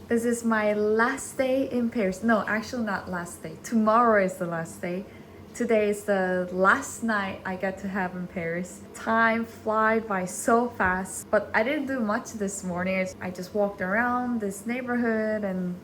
This is my last day in Paris. No, actually not last day. Tomorrow is the last day. Today is the last night I get to have in Paris. Time flies by so fast, but I didn't do much this morning. I just walked around this neighborhood and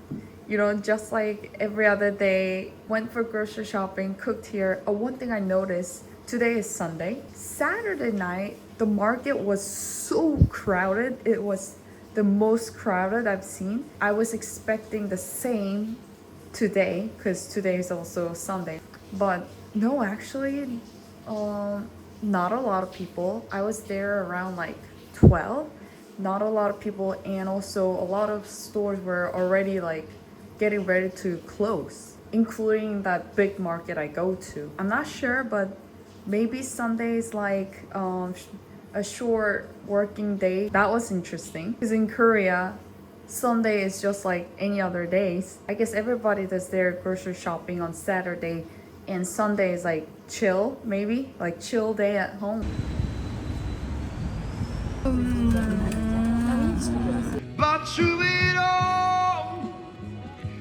just like every other day, went for grocery shopping, cooked here. One thing I noticed, today is Sunday. Saturday night, the market was so crowded. It was the most crowded I've seen. I was expecting the same today because today is also Sunday. But no, actually, not a lot of people. I was there around like 12. Not a lot of people, and also a lot of stores were already like getting ready to close, including that big market I go to. I'm not sure, but maybe Sunday is like a short working day. That was interesting because in Korea, Sunday is just like any other days. I guess everybody does their grocery shopping on Saturday, and Sunday is like chill, maybe like chill day at home. But through it all,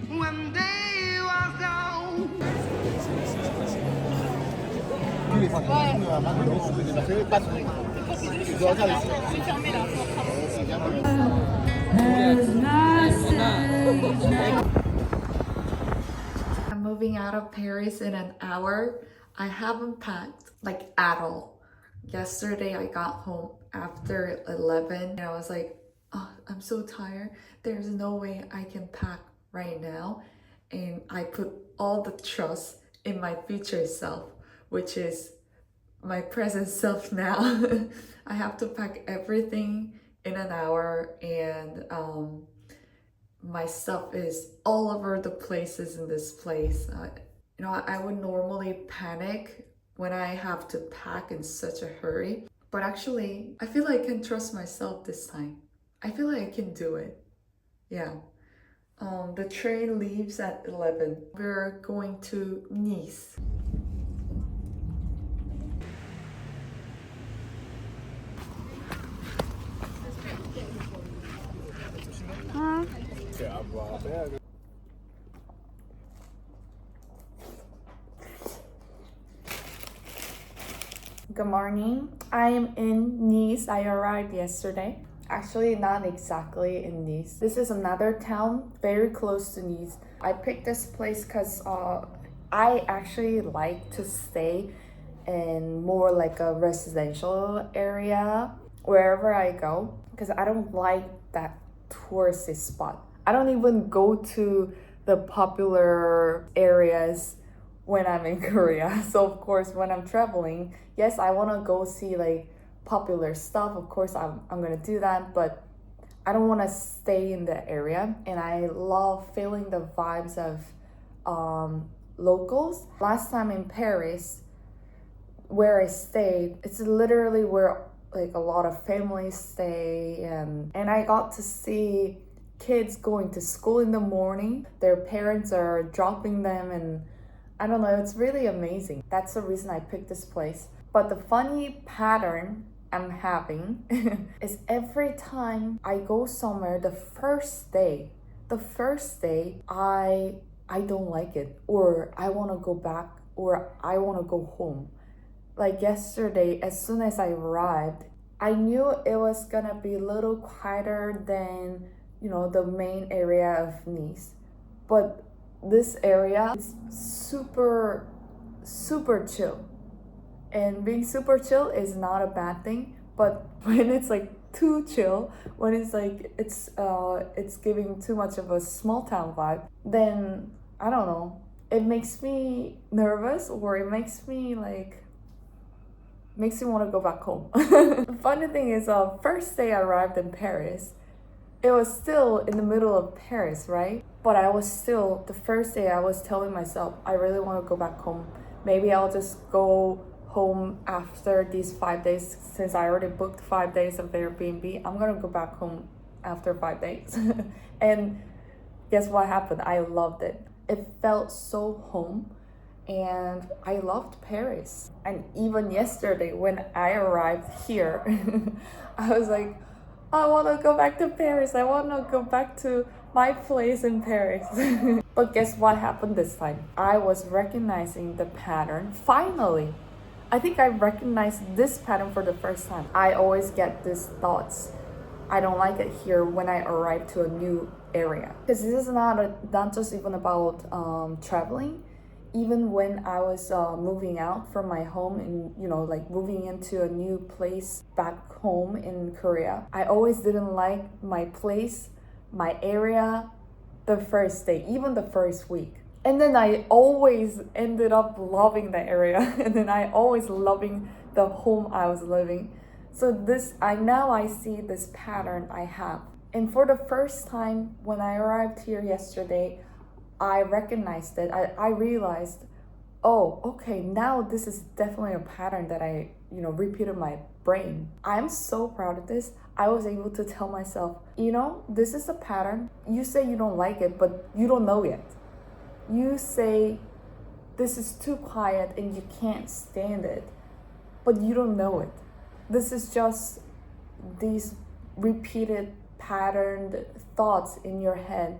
when day was down. I'm moving out of Paris in an hour. I haven't packed like at all. Yesterday I got home after 11 and I was like, oh, I'm so tired. There's no way I can pack right now. And I put all the trust in my future self, which is my present self now. I have to pack everything in an hour, and my stuff is all over the places in this place. I would normally panic when I have to pack in such a hurry, but actually I feel like I can trust myself this time. I feel like I can do it. Yeah. The train leaves at 11. We're going to Nice. Good morning. I am in Nice. I arrived yesterday. Actually, not exactly in Nice. This is another town very close to Nice. I picked this place because I actually like to stay in more like a residential area wherever I go, because I don't like that touristy spot. I don't even go to the popular areas when I'm in Korea. So of course, when I'm traveling, yes, I want to go see like popular stuff. Of course, I'm gonna do that, but I don't want to stay in the area. And I love feeling the vibes of locals. Last time in Paris, where I stayed, it's literally where like a lot of families stay, and I got to see kids going to school in the morning. Their parents are dropping them, and I don't know, it's really amazing. That's the reason I picked this place. But the funny pattern I'm having is every time I go somewhere, the first day I don't like it, or I want to go back, or I want to go home. Like yesterday, as soon as I arrived, I knew it was gonna be a little quieter than, the main area of Nice. But this area is super, super chill. And being super chill is not a bad thing, but when it's like too chill, when it's like it's giving too much of a small town vibe, then I don't know, it makes me nervous, or it makes me want to go back home. The funny thing is, first day I arrived in Paris, it was still in the middle of Paris, right? But the first day I was telling myself, I really want to go back home. Maybe I'll just go home after these 5 days. Since I already booked 5 days of Airbnb, I'm gonna go back home after 5 days. And guess what happened? I loved it. It felt so home. And I loved Paris. And even yesterday when I arrived here, I was like, I want to go back to Paris. I want to go back to my place in Paris. But guess what happened this time? I was recognizing the pattern finally. I think I recognized this pattern for the first time. I always get these thoughts. I don't like it here when I arrive to a new area. Because this is not just even about traveling. Even when I was moving out from my home and, you know, like moving into a new place back home in Korea, I always didn't like my place, my area, the first day, even the first week. And then I always ended up loving the area and then I always loving the home I was living. So I see this pattern I have. And for the first time when I arrived here yesterday, I recognized it. I realized, oh, okay, now this is definitely a pattern that I, repeated in my brain. I'm so proud of this. I was able to tell myself, this is a pattern. You say you don't like it, but you don't know yet. You say this is too quiet and you can't stand it, but you don't know it. This is just these repeated patterned thoughts in your head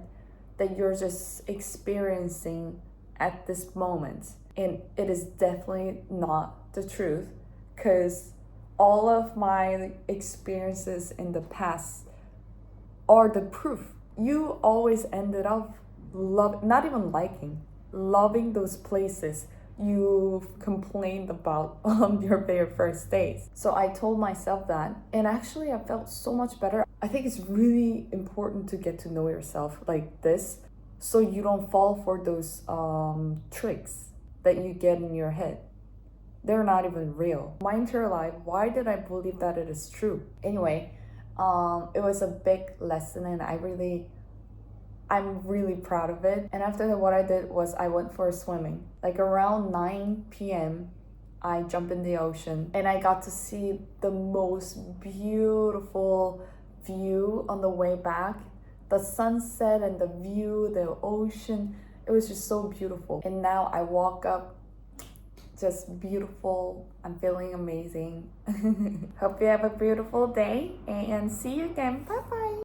that you're just experiencing at this moment. And it is definitely not the truth, because all of my experiences in the past are the proof. You always ended up loving those places you complained about on your very first days. So I told myself that, and actually I felt so much better. I think it's really important to get to know yourself like this so you don't fall for those tricks that you get in your head. They're not even real. My entire life, why did I believe that it is true? Anyway, it was a big lesson and I'm really proud of it. And after that, what I did was I went for swimming. Like around 9 p.m., I jumped in the ocean and I got to see the most beautiful view on the way back. The sunset and the view, the ocean, it was just so beautiful. And now I walk up, just beautiful. I'm feeling amazing. Hope you have a beautiful day and see you again. Bye bye.